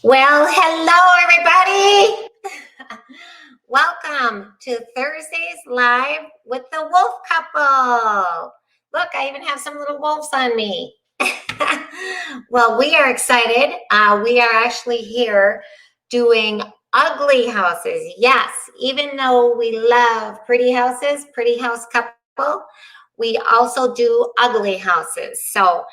Well, hello, everybody. Welcome to Thursdays Live with the Wolf Couple. Look, I even have some little wolves on me. Well, we are excited. We are actually here doing ugly houses. Yes, even though we love pretty houses, pretty house couple, we also do ugly houses. So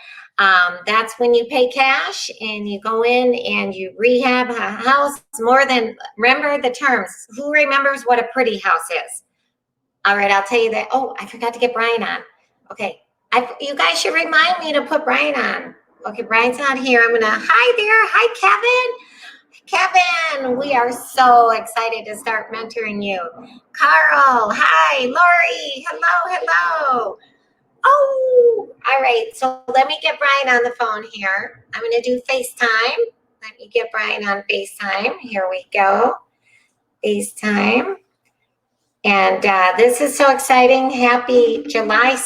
that's when you pay cash and you go in and you rehab a house more than, remember the terms. Who remembers what a pretty house is? All right, I'll tell you that. Oh, I forgot to get Brian on. Okay, you guys should remind me to put Brian on. Okay, Brian's not here. I'm gonna, hi there. Hi, Kevin. Kevin, we are so excited to start mentoring you. Carl, hi. Lori, hello. Oh, all right. So let me get Brian on the phone here. I'm going to do FaceTime. Let me get Brian on FaceTime. Here we go. FaceTime. And this is so exciting. Happy July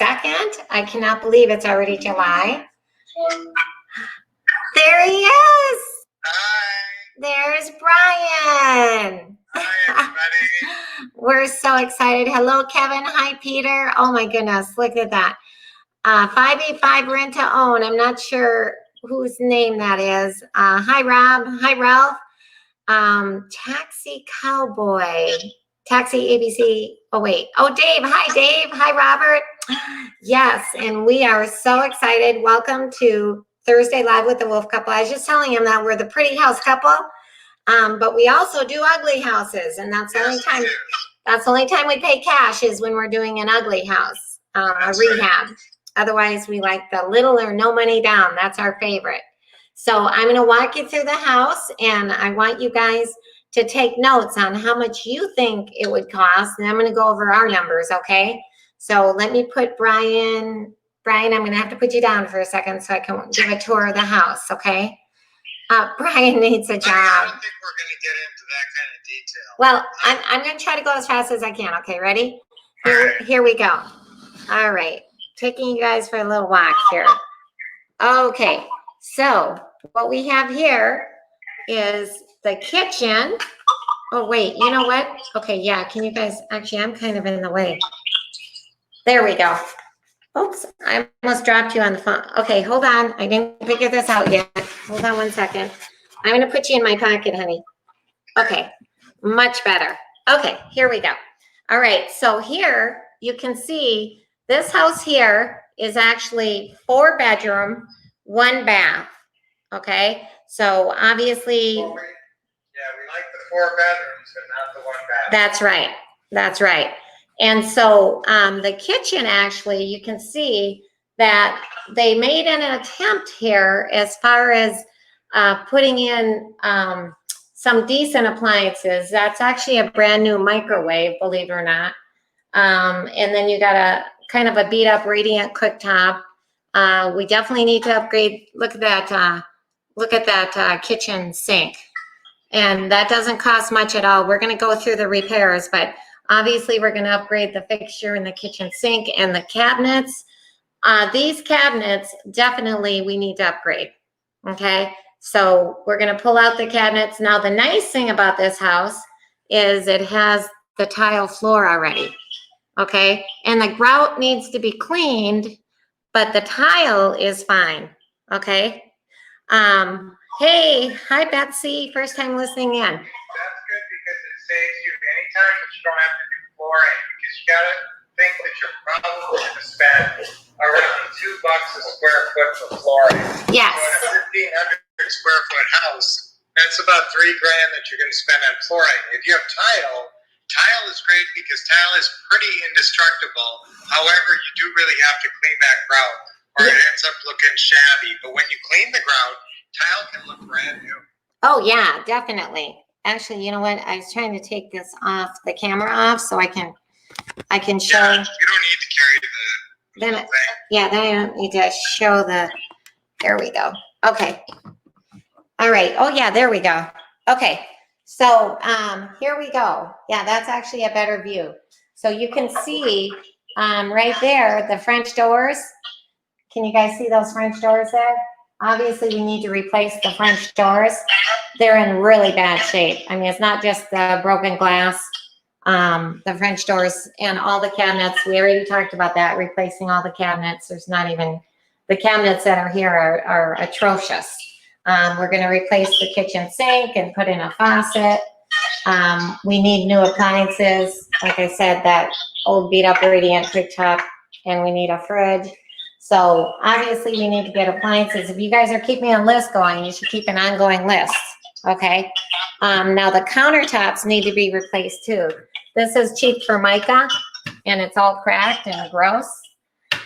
2nd. I cannot believe it's already July. There he is. Hi. There's Brian. Hi, everybody. We're so excited. Hello, Kevin. Hi, Peter. Oh, my goodness. Look at that. 585 rent to own. I'm not sure whose name that is. Hi, Rob. Hi, Ralph. Taxi Cowboy. Taxi ABC. Oh, wait. Oh, Dave. Hi, Dave. Hi, Robert. Yes, and we are so excited. Welcome to Thursday Live with the Wolf Couple. I was just telling him that we're the pretty house couple, but we also do ugly houses, and that's the only time. That's the only time we pay cash is when we're doing an ugly house, a rehab. Otherwise, we like the little or no money down. That's our favorite. So I'm going to walk you through the house, and I want you guys to take notes on how much you think it would cost, and I'm going to go over our numbers, okay? So let me put Brian, I'm going to have to put you down for a second so I can give a tour of the house, okay? Brian needs a job. I don't think we're going to get into that kind of detail. Well, I'm going to try to go as fast as I can, okay? Ready? Here we go. All right. Taking you guys for a little walk here. Okay. So what we have here is the kitchen. Oh, wait. You know what? Okay. Yeah. Can you guys, actually, I'm kind of in the way. There we go. Oops, I almost dropped you on the phone. Okay, hold on. I didn't figure this out yet. Hold on one second. I'm going to put you in my pocket, honey. Okay, much better. Okay, here we go. All right, so here you can see this house here is actually 4 bedroom, 1 bath. Okay, so obviously. Yeah, we like the 4 bedrooms, but not the 1 bath. That's right. And so the kitchen, actually, you can see that they made an attempt here as far as putting in some decent appliances. That's actually a brand new microwave, believe it or not. And then you got a kind of a beat up Radiant cooktop. We definitely need to upgrade. Look at that kitchen sink. And that doesn't cost much at all. We're going to go through the repairs, but obviously we're going to upgrade the fixture in the kitchen sink and the cabinets. These cabinets, definitely we need to upgrade. Okay, so we're going to pull out the cabinets. Now, the nice thing about this house is it has the tile floor already. Okay, and the grout needs to be cleaned, but the tile is fine. Okay. Hey, hi, Betsy. First time listening in. That's good because it saves you any time that you don't have to do flooring, because you got to think that you're probably going to spend around $2 a square foot for flooring. Yes. So in a 1,500 square foot house, that's about $3,000 that you're going to spend on flooring. If you have tile is great because tile is pretty indestructible. However, you do really have to clean that grout, or it ends up looking shabby. But when you clean the grout, tile can look brand new. Oh yeah, definitely. Actually, you know what? I was trying to take this off, the camera off, so I can show. Yeah, you don't need to carry the whole thing. Yeah, then I don't need to show the. There we go. Okay. All right. Oh yeah, there we go. Okay. So here we go. Yeah, that's actually a better view. So you can see right there the French doors. Can you guys see those French doors there? Obviously, we need to replace the French doors. They're in really bad shape. I mean, it's not just the broken glass, the French doors and all the cabinets. We already talked about that, replacing all the cabinets. There's not even, the cabinets that are here are atrocious. We're going to replace the kitchen sink and put in a faucet. We need new appliances. Like I said, that old beat up radiant cooktop, and we need a fridge. So obviously we need to get appliances. If you guys are keeping a list going, you should keep an ongoing list, okay? Now the countertops need to be replaced too. This is cheap Formica, and it's all cracked and gross.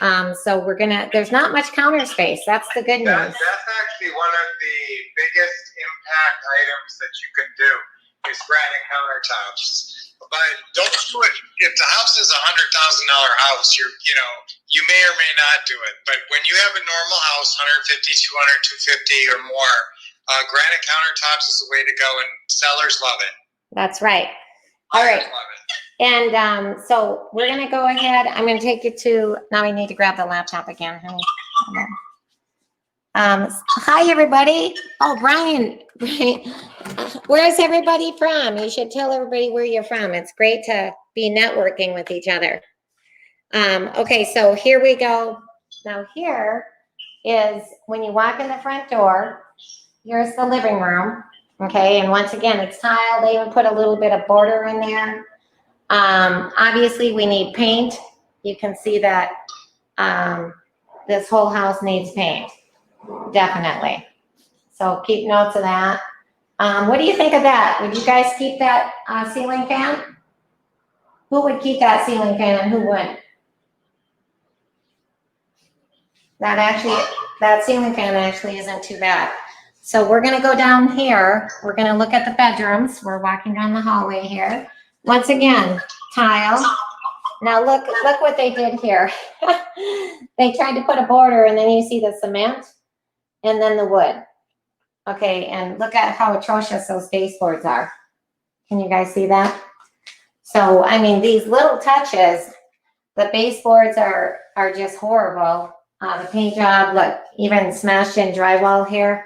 So there's not much counter space. That's the good news. That's actually one of the biggest impact items that you can do is granite countertops. But don't do it if the house is $100,000 house. You may or may not do it. But when you have a normal house, 150, 200, 250 or more, granite countertops is the way to go, and sellers love it. That's right. All right. Love it. And so we're going to go ahead. I'm going to take you to, now I need to grab the laptop again, honey. Hi, everybody. Oh, Brian, where's everybody from? You should tell everybody where you're from. It's great to be networking with each other. Okay, so here we go. Now here is when you walk in the front door, here's the living room. Okay, and once again, it's tile. They even put a little bit of border in there. Obviously, we need paint. You can see that this whole house needs paint. Definitely. So keep notes of that. What do you think of that? Would you guys keep that ceiling fan? Who would keep that ceiling fan and who wouldn't? That ceiling fan actually isn't too bad. So we're going to go down here. We're going to look at the bedrooms. We're walking down the hallway here. Once again, tile. Now look what they did here. They tried to put a border, and then you see the cement and then the wood. Okay, and look at how atrocious those baseboards are. Can you guys see that? So, I mean, these little touches, the baseboards are just horrible. The paint job, look, even smashed in drywall here.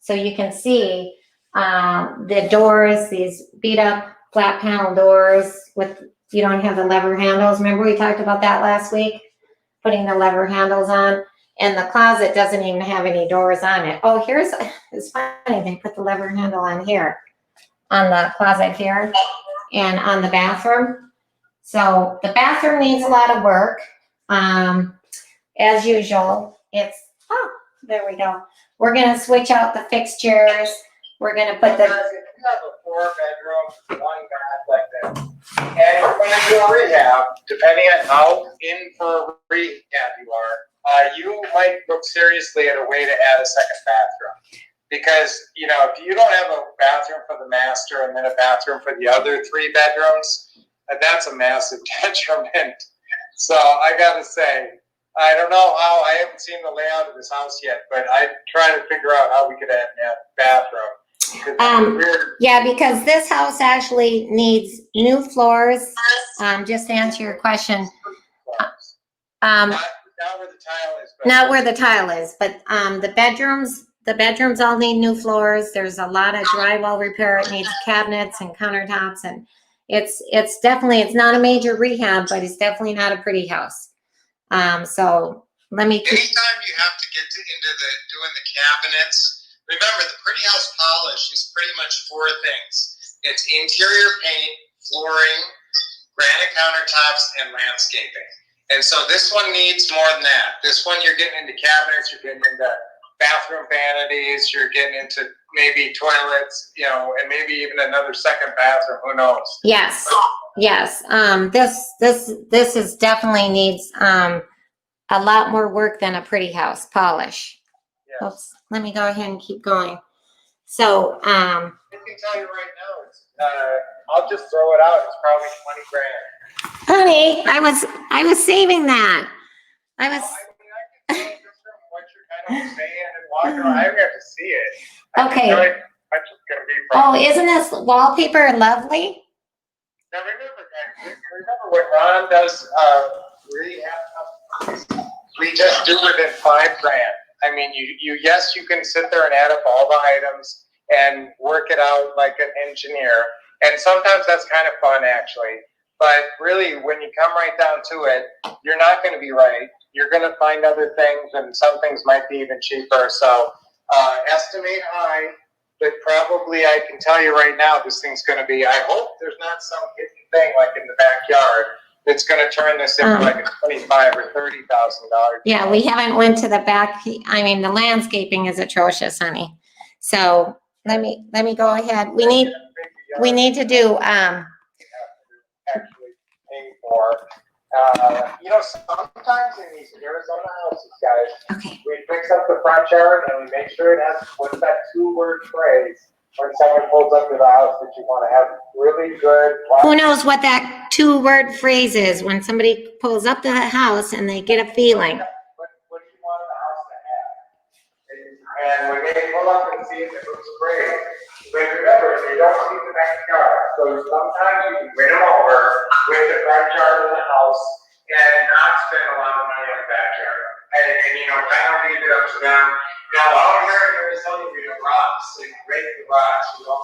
So you can see the doors, these beat up flat panel doors with, you don't have the lever handles. Remember we talked about that last week? Putting the lever handles on. And the closet doesn't even have any doors on it. Oh, it's funny, they put the lever handle on here, on the closet here, and on the bathroom. So the bathroom needs a lot of work. As usual, there we go. We're gonna switch out the fixtures. We're gonna put the... If you have a 4-bedroom, 1 bath like this, and you're going to do a rehab, depending on how in for rehab you are, you might look seriously at a way to add a second bathroom. Because, if you don't have a bathroom for the master and then a bathroom for the other 3 bedrooms, that's a massive detriment. So I gotta say, I don't know how, I haven't seen the layout of this house yet, but I try to figure out how we could add a bathroom. Yeah, because this house actually needs new floors. Just to answer your question. Not where the tile is. Not where the tile is, but the bedrooms all need new floors. There's a lot of drywall repair. It needs cabinets and countertops, and it's definitely, it's not a major rehab, but it's definitely not a pretty house. So let me. Anytime you have to get into doing the cabinets, remember the pretty house polish is pretty much 4 things. It's interior paint, flooring, granite countertops, and landscaping. And so this one needs more than that. This one, you're getting into cabinets, you're getting into bathroom vanities, you're getting into maybe toilets, and maybe even another second bathroom, who knows? Yes. This is definitely needs a lot more work than a pretty house polish. Yes. Oops, let me go ahead and keep going. So, I can tell you right now, it's, I'll just throw it out. It's probably 20 grand. Honey, I was saving that. I can tell just from what you're kind of saying and walking around. I have to see it. Okay. I'm just gonna be. Isn't this wallpaper lovely? Now remember when Ron does rehab, we just do it in $5 grand. I mean, yes, you can sit there and add up all the items and work it out like an engineer. And sometimes that's kind of fun, actually. But really, when you come right down to it, you're not going to be right. You're going to find other things, and some things might be even cheaper. So estimate high, but probably I can tell you right now, this thing's going to be, I hope there's not some hidden thing like in the backyard that's going to turn this into like a $25,000 or $30,000. Yeah, we haven't went to the back. I mean, the landscaping is atrocious, honey. So let me go ahead. We need to do, actually pay for. Sometimes in these Arizona houses, guys, okay. we fix up the front yard and we make sure it has, what's that 2-word phrase when someone pulls up to the house that you want to have really good. Who knows what that 2-word phrase is when somebody pulls up to the house and they get a feeling. What do you want the house to have? And when they pull up and see it, it looks great. But remember, they don't see the backyard. So sometimes you can win them over with the front yard of the house and not spend a lot of money on the backyard. And kind of leave it up to them. Out here in Arizona, we have rocks. So you rake the rocks. You don't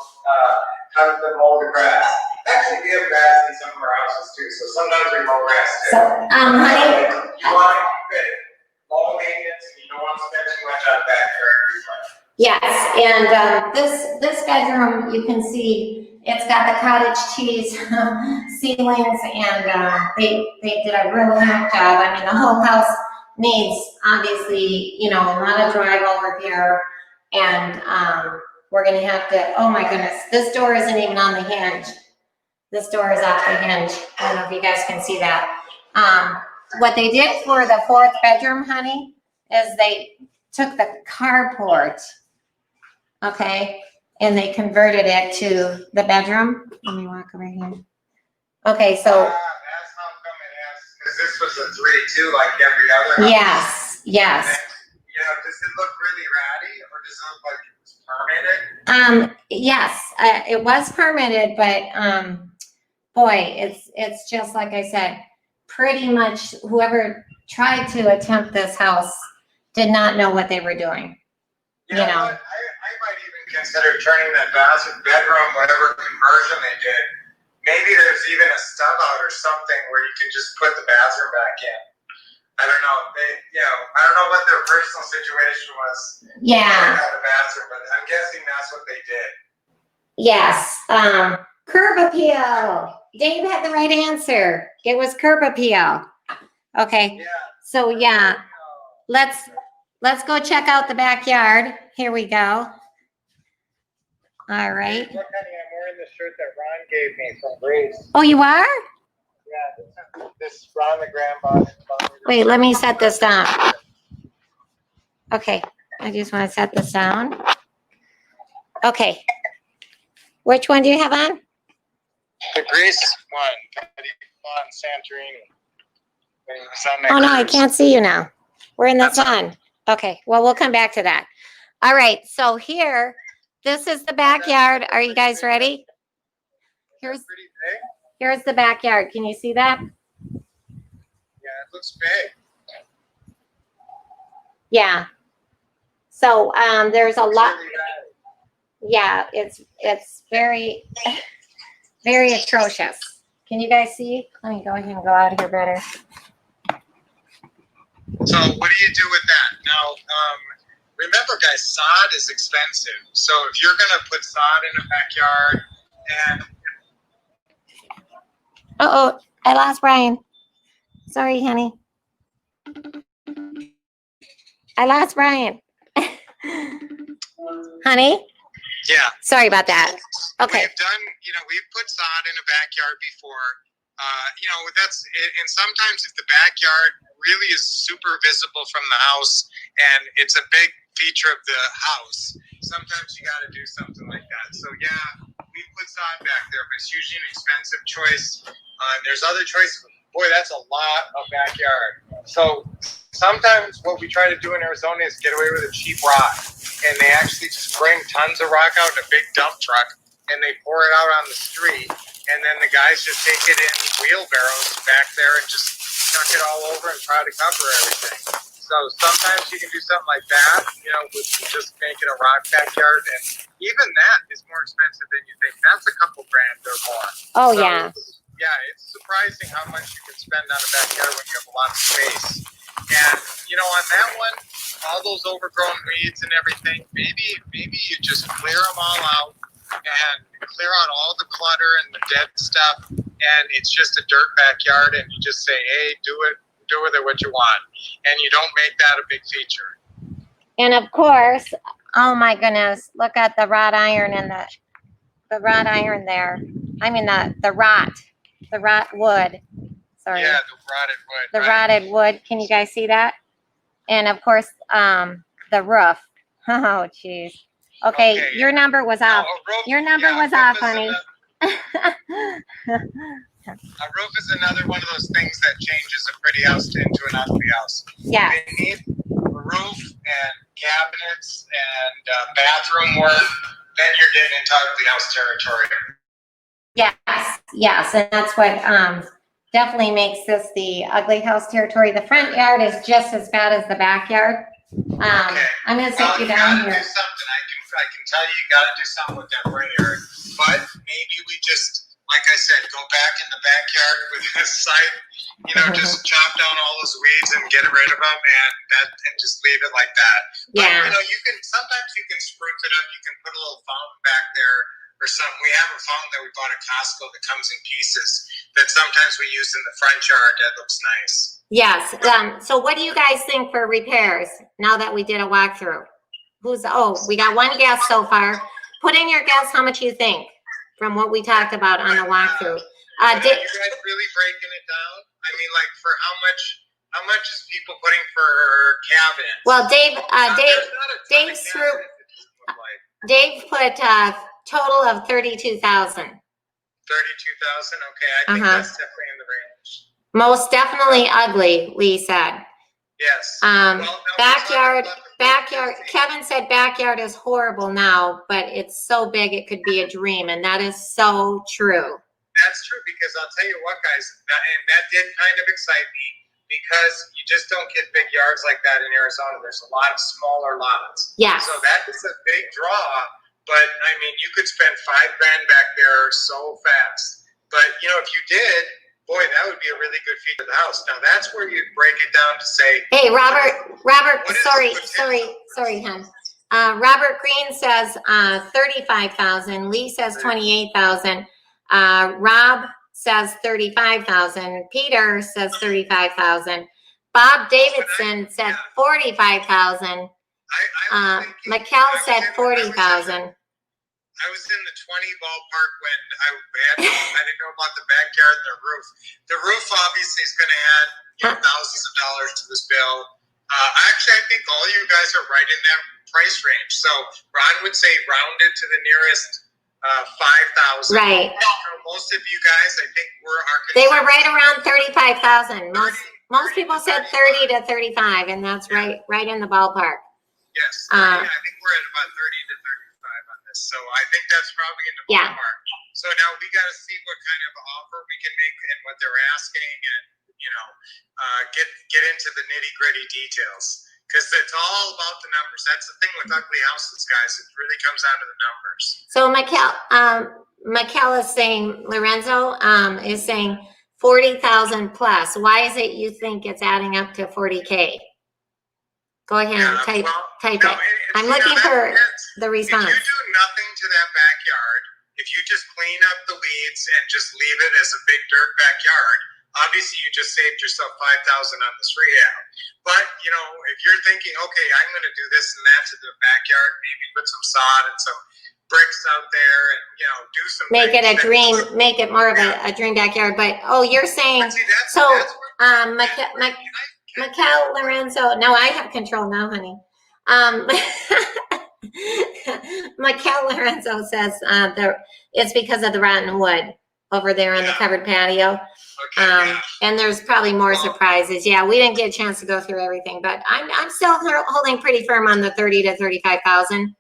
cut the mow the grass. Actually, we have grass in some of our houses too. So sometimes we mow grass too. So, honey. You want to keep it low maintenance and you don't want to spend too much on the backyard. Yes, and this bedroom, you can see it's got the cottage cheese ceilings, and they did a real hack job. I mean, the whole house needs, obviously, a lot of drive over here, and we're gonna have to, oh my goodness, this door isn't even on the hinge. This door is off the hinge. I don't know if you guys can see that. What they did for the 4th bedroom, honey, is they took the carport, okay, and they converted it to the bedroom. Let me walk over here. Okay, so. That's how come it has, because this was a 3-2 like every other house. Yes. Then, does it look really ratty, or does it look like it was permitted? Yes, it was permitted, but boy, it's just like I said, pretty much whoever tried to attempt this house did not know what they were doing. What? I might even consider turning that bedroom, whatever conversion they did. Maybe there's even a stub out or something where you can just put the bathroom back in. I don't know. I don't know what their personal situation was. Yeah. Out the bathroom, but I'm guessing that's what they did. Yes. Curb appeal. Dave had the right answer. It was curb appeal. Okay. Yeah. So yeah, let's go check out the backyard. Here we go. All right. Look, honey, I'm wearing the shirt that Ron gave me from Greece. Oh, you are? Yeah, this Ron the grandpa. Wait, let me set this down. Okay, I just want to set this down. Okay. Which one do you have on? The Greece one, Santorini. Oh no, I can't see you now. We're in the sun. Okay, well, we'll come back to that. All right, so here, this is the backyard. Are you guys ready? Here's the backyard. Can you see that? Yeah, it looks big. Yeah. So there's a lot. Yeah, it's very, very atrocious. Can you guys see? Let me go ahead and go out here better. So what do you do with that? Now, remember, guys, sod is expensive. So if you're going to put sod in a backyard and... Uh-oh, I lost Brian. Sorry, honey. I lost Brian. Honey? Yeah. Sorry about that. Okay. We've put sod in a backyard before. And sometimes if the backyard really is super visible from the house and it's a big feature of the house, sometimes you got to do something like that. So yeah, we put sod back there, but it's usually an expensive choice. There's other choices. Boy, that's a lot of backyard. So sometimes what we try to do in Arizona is get away with a cheap rock. And they actually just bring tons of rock out in a big dump truck and they pour it out on the street. And then the guys just take it in wheelbarrows back there and just chuck it all over and try to cover everything. So sometimes you can do something like that, with just making a rock backyard, and even that is more expensive than you think. That's a couple grand or more. Oh, So, yeah. yeah, it's surprising how much you can spend on a backyard when you have a lot of space. And on that one, all those overgrown weeds and everything, maybe you just clear them all out and clear out all the clutter and the dead stuff, and it's just a dirt backyard, and you just say, hey, do with it what you want, and you don't make that a big feature. And of course, oh my goodness, look at the wrought iron and the wrought iron there. I mean the wrought wood. Sorry. Yeah, the rotted wood. The right? rotted wood. Can you guys see that? And of course, the roof. Oh, jeez. Okay, your number was off. Your number was off, honey. A roof is another one of those things that changes a pretty house into an ugly house. Yeah. They need a roof and cabinets and bathroom work. Then you're getting into ugly house territory. Yes, and that's what definitely makes this the ugly house territory. The front yard is just as bad as the backyard. Okay. I'm gonna sit you You down gotta here. do something. I can tell you gotta do something with that front yard. But maybe we just, like I said, go back in the backyard with this site, just chop down all those weeds and get rid of them, and just leave it like that. Yeah. But, sometimes you can spruce it up. You can put a little fountain back there or something. We have a fountain that we bought at Costco that comes in pieces that sometimes we use in the front yard. That looks nice. Yes. So what do you guys think for repairs now that we did a walkthrough? We got one guess so far. Put in your guess how much you think from what we talked about on the walkthrough. Are you guys really breaking it down? I mean, like, for how much is people putting for cabinets? Well, Dave Dave put a total of 32,000. 32,000. Okay, I think that's definitely in the range. Most definitely ugly, Lee said. Yes. Backyard. Kevin said backyard is horrible now, but it's so big it could be a dream, and that is so true. That's true, because I'll tell you what, guys, that did kind of excite me, because you just don't get big yards like that in Arizona. There's a lot of smaller lots. Yeah. So that is a big draw, but I mean, you could spend $5,000 back there so fast. But if you did, boy, that would be a really good feature of the house. Now that's where you break it down to say, hey, Robert, sorry, hon. Robert Green says 35,000. Lee says 28,000. Rob says 35,000. Peter says 35,000. Bob Davidson said 45,000. Mikkel said 40,000. I was in the 20 ballpark when I didn't know about the backyard and the roof. The roof obviously is going to add thousands of dollars to this bill. Actually, I think all you guys are right in that price range. So Ron would say round it to the nearest 5,000. Right. Most of you guys, I think, they were right around 35,000. Most people said 30 to 35, and that's right in the ballpark. Yes. I think we're at about 30 to 35 on this. So I think that's probably in the ballpark. So now we got to see what kind of offer we can make and what they're asking, and get into the nitty gritty details, because it's all about the numbers. That's the thing with ugly houses, guys. It really comes down to the numbers. So Mikkel is saying, Lorenzo is saying 40,000 plus. Why is it you think it's adding up to 40K? Go ahead and type it. I'm looking for the response. If you do nothing to that backyard, if you just clean up the weeds and just leave it as a big dirt backyard, obviously you just saved yourself $5,000 on this rehab. But if you're thinking, okay, I'm going to do this and that to the backyard, maybe put some sod and some bricks out there, and do some make it a dream, make it more of a dream backyard. But you're saying Mikkel, Lorenzo. No, I have control now, honey. Mikkel Lorenzo says it's because of the rotten wood over there on the covered patio. Okay, and there's probably more surprises. Yeah, we didn't get a chance to go through everything, but I'm still holding pretty firm on the 30 to 35,000.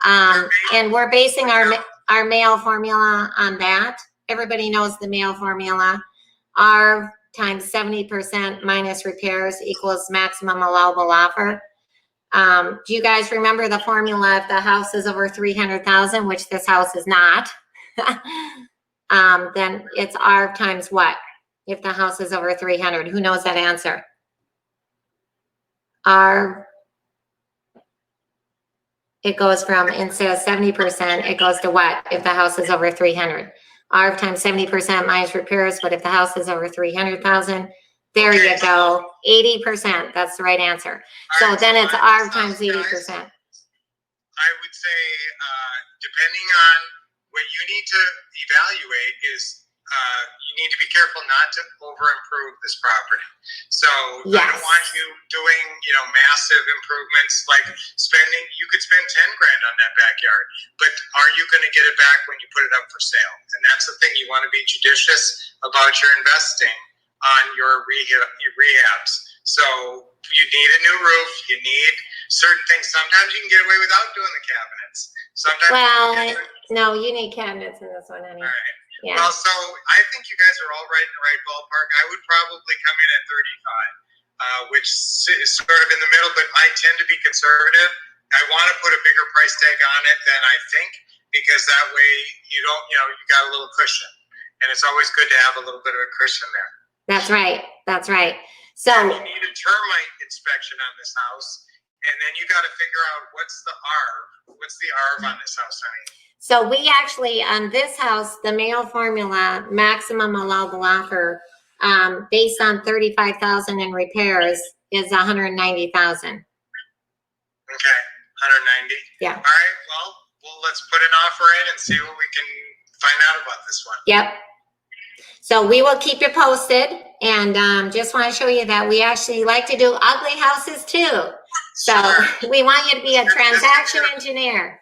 And we're basing our male formula on that. Everybody knows the male formula. Our times 70% minus repairs equals maximum allowable offer. Do you guys remember the formula if the house is over 300,000, which this house is not? Then it's R times what? If the house is over 300, who knows that answer? R, it goes from, instead of 70%, it goes to what if the house is over 300? R times 70% minus repairs, but if the house is over 300,000, there you go, 80%, that's the right answer. So then it's R times 80%. I would say, depending on what you need to evaluate is, you need to be careful not to over-improve this property. So I don't want you doing, massive improvements, like you could spend 10 grand on that backyard, but are you going to get it back when you put it up for sale? And that's the thing, you want to be judicious about your investing on your rehabs. So you need a new roof, you need certain things. Sometimes you can get away without doing the cabinets. Sometimes no, you need cabinets in this one, honey. All right. Yeah. Well, so I think you guys are all right in the right ballpark. I would probably come in at 35, which is sort of in the middle, but I tend to be conservative. I want to put a bigger price tag on it than I think, because that way you don't, you got a little cushion. And it's always good to have a little bit of a cushion there. That's right. That's right. So and you need a termite inspection on this house, and then you got to figure out what's the ARV. What's the ARV on this house, honey? So we actually, on this house, the Mayo formula, maximum allowable offer, based on 35,000 in repairs is 190,000. Okay, 190. Yeah. All right, well, let's put an offer in and see what we can find out about this one. Yep. So we will keep you posted, and just want to show you that we actually like to do ugly houses too. So we want you to be a transaction engineer.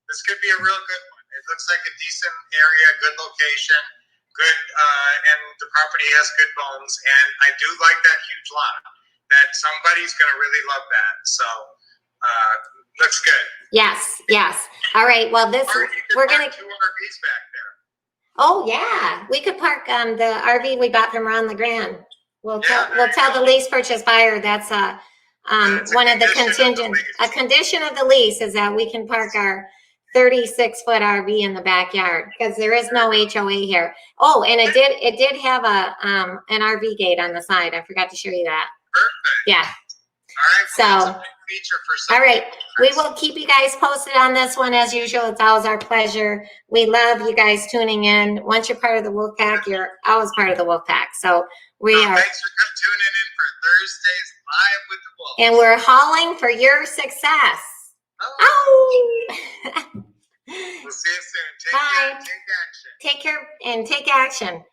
This could be a real good one. It looks like a decent area, good location, good, and the property has good bones. And I do like that huge lot. That somebody's going to really love that. So looks good. Yes, yes. All right. Well, we're going to 2 RVs back there. Oh yeah, we could park the RV we bought from Ron LeGrand. We'll tell the lease purchase buyer that's one of the a condition of the lease is that we can park our 36-foot RV in the backyard, because there is no HOA here. Oh, and it did have an RV gate on the side. I forgot to show you that. Perfect. Yeah. All right. Well, that's a big feature for all right. We will keep you guys posted on this one as usual. It's always our pleasure. We love you guys tuning in. Once you're part of the Wolf Pack, you're always part of the Wolf Pack. So we are. Thanks for tuning in for Thursdays Live with the Wolf. And we're hauling for your success. Oh. We'll see you soon. Bye. Take action. Take action.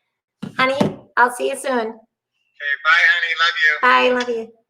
Honey, I'll see you soon. Okay, bye, honey. Love you. Bye, love you.